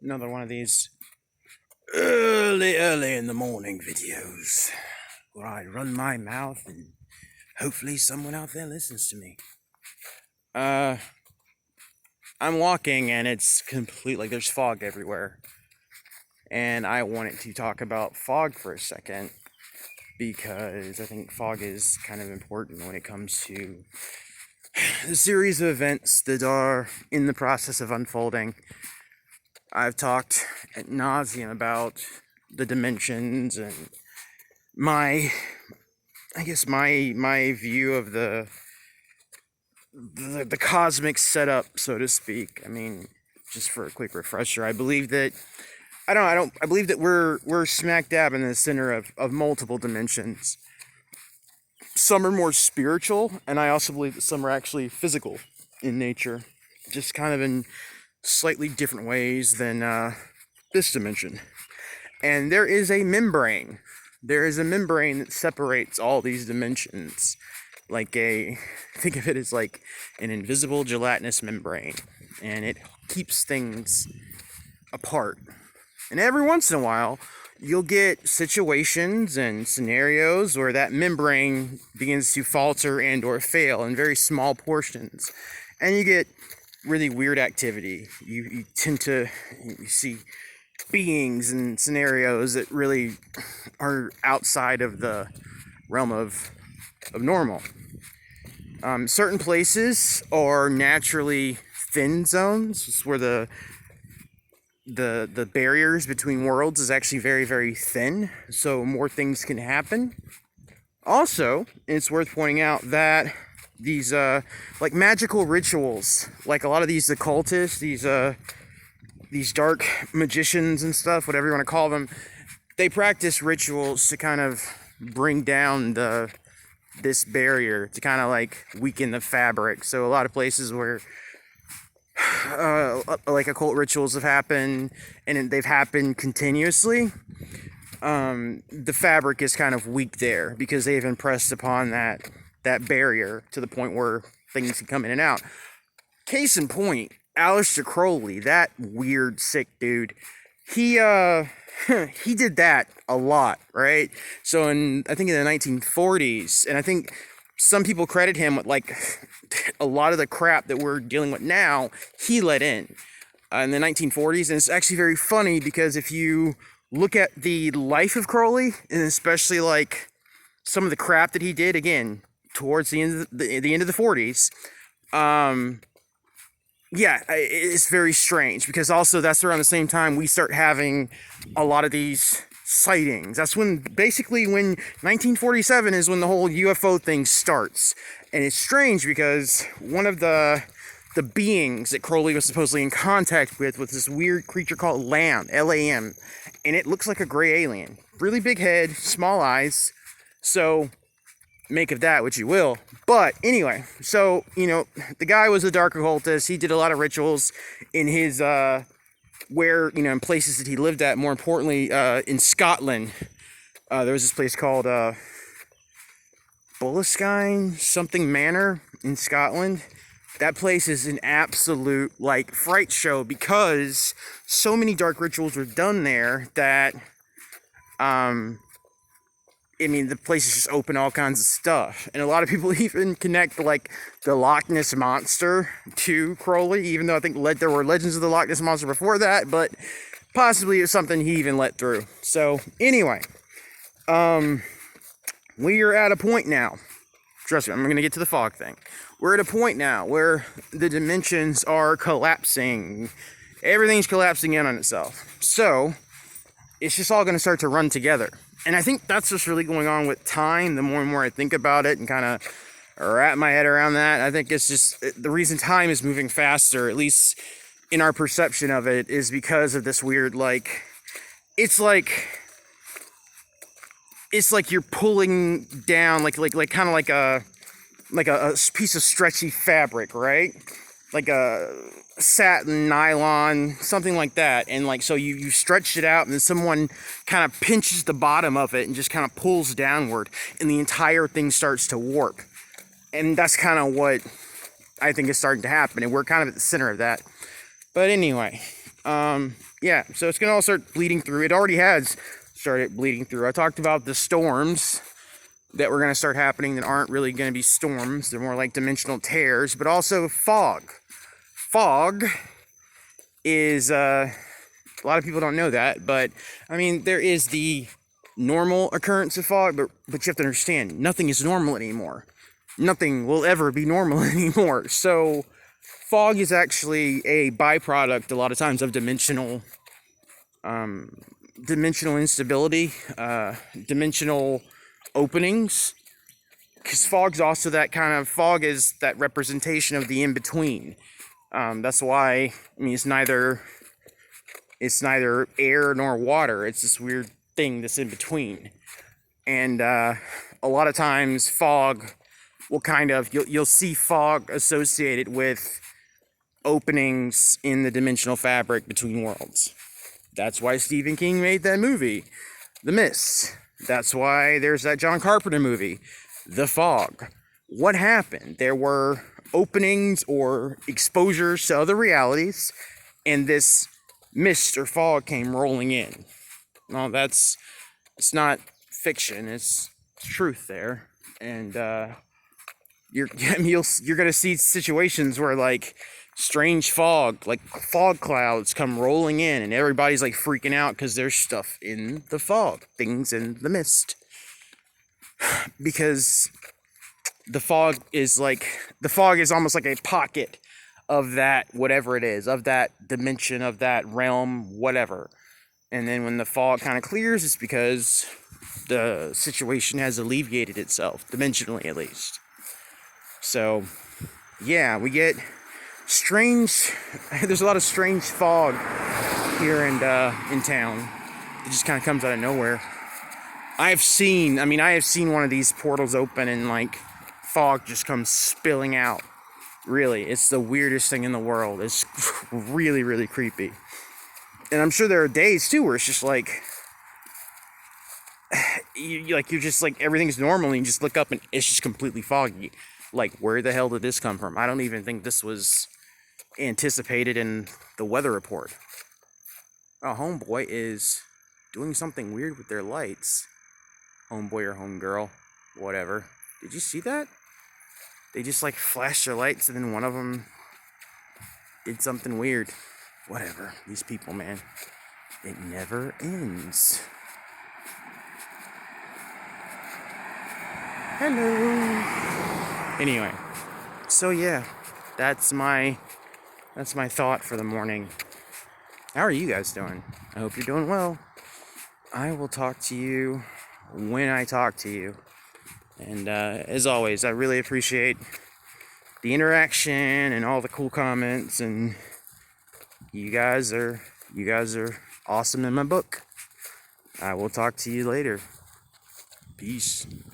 Another one of these early in the morning videos where I run my mouth and hopefully someone out there listens to me. Uh, I'm walking and it's complete, like there's fog everywhere. And I wanted to talk about fog for a second because I think fog is kind of important when it comes to the series of events that are in the process of unfolding. I've talked ad nauseum about the dimensions and my my view of the cosmic setup, so to speak. I mean, just for a quick refresher, I believe that I believe that we're smack dab in the center of multiple dimensions. Some are more spiritual, and I also believe that some are actually physical in nature, just kind of in slightly different ways than this dimension. And there is a membrane. There is a membrane that separates all these dimensions. Think of it as like an invisible gelatinous membrane. And it keeps things apart. And every once in a while, you'll get situations and scenarios where that membrane begins to falter and or fail in very small portions. And you get really weird activity. You tend to you see beings and scenarios that really are outside of the realm of normal. Certain places are naturally thin zones. It's where the barriers between worlds is actually very, very thin, so more things can happen. Also, it's worth pointing out that these like magical rituals, like a lot of these occultists, these dark magicians and stuff, whatever you want to call them, they practice rituals to kind of bring down this barrier, to kind of like weaken the fabric. So a lot of places where like occult rituals have happened and they've happened continuously, the fabric is kind of weak there because they've impressed upon that barrier to the point where things can come in and out. Case in point, Aleister Crowley, that weird sick dude, he he did that a lot, right? So I think in the 1940s, and I think some people credit him with like a lot of the crap that we're dealing with now, he let in the 1940s. And it's actually very funny because if you look at the life of Crowley, and especially like some of the crap that he did, again, towards the end of the end of the 40s, yeah, it's very strange because also that's around the same time we start having a lot of these sightings. That's when 1947 is when the whole UFO thing starts. And it's strange because one of the beings that Crowley was supposedly in contact with was this weird creature called LAM, LAM, and it looks like a gray alien. Really big head, small eyes. So make of that what you will. But anyway, so the guy was a dark occultist. He did a lot of rituals in his where in places that he lived at. More importantly, in Scotland, there was this place called Bulliskine something Manor in Scotland. That place is an absolute like fright show because so many dark rituals were done there that I mean, the place is just open to all kinds of stuff. And a lot of people even connect, like, the Loch Ness Monster to Crowley, even though I think there were legends of the Loch Ness Monster before that, but possibly it was something he even let through. So, anyway, we are at a point now. Trust me, I'm going to get to the fog thing. We're at a point now where the dimensions are collapsing. Everything's collapsing in on itself. So, it's just all going to start to run together. And I think that's what's really going on with time. The more and more I think about it and kind of wrap my head around that, I think it's just the reason time is moving faster, at least in our perception of it, is because of this weird, like, it's like you're pulling down, like kind of like a piece of stretchy fabric, right? Like a satin, nylon, something like that. And like, so you stretched it out and then someone kind of pinches the bottom of it and just kind of pulls downward and the entire thing starts to warp. And that's kind of what I think is starting to happen. And we're kind of at the center of that. But anyway, Yeah, so it's gonna all start bleeding through. It already has started bleeding through. I talked about the storms that were gonna start happening that aren't really gonna be storms. They're more like dimensional tears, but also fog. Fog is a lot of people don't know that, but I mean there is the normal occurrence of fog, but you have to understand nothing is normal anymore. Nothing will ever be normal anymore. So fog is actually a byproduct a lot of times of dimensional instability, dimensional openings. Because fog is that representation of the in between. That's why I mean it's neither air nor water. It's this weird thing that's in between. And a lot of times fog will you'll see fog associated with openings in the dimensional fabric between worlds. That's why Stephen King made that movie, The Mist. That's why there's that John Carpenter movie, The Fog. What happened? There were openings or exposures to other realities, and this mist or fog came rolling in. No, it's not fiction, it's truth there. And you're gonna see situations where like strange fog, like fog clouds come rolling in and everybody's like freaking out because there's stuff in the fog, things in the mist. Because the fog is almost like a pocket of that whatever it is, of that dimension, of that realm, whatever. And then when the fog kind of clears, it's because the situation has alleviated itself, dimensionally at least. So, yeah, we get strange. There's a lot of strange fog here in town. It just kind of comes out of nowhere. I have seen one of these portals open and like fog just comes spilling out. Really, it's the weirdest thing in the world. It's really, really creepy. And I'm sure there are days too where it's just like you're just like everything's normal and you just look up and it's just completely foggy. Like, where the hell did this come from? I don't even think this was anticipated in the weather report. Oh, homeboy is doing something weird with their lights. Homeboy or homegirl, whatever. Did you see that? They just like flashed their lights and then one of them did something weird. Whatever. These people, man. It never ends. Hello. Anyway, so yeah, that's my thought for the morning. How are you guys doing? I hope you're doing well. I will talk to you when I talk to you. And as always, I really appreciate the interaction and all the cool comments, and you guys are awesome in my book. I will talk to you later. Peace.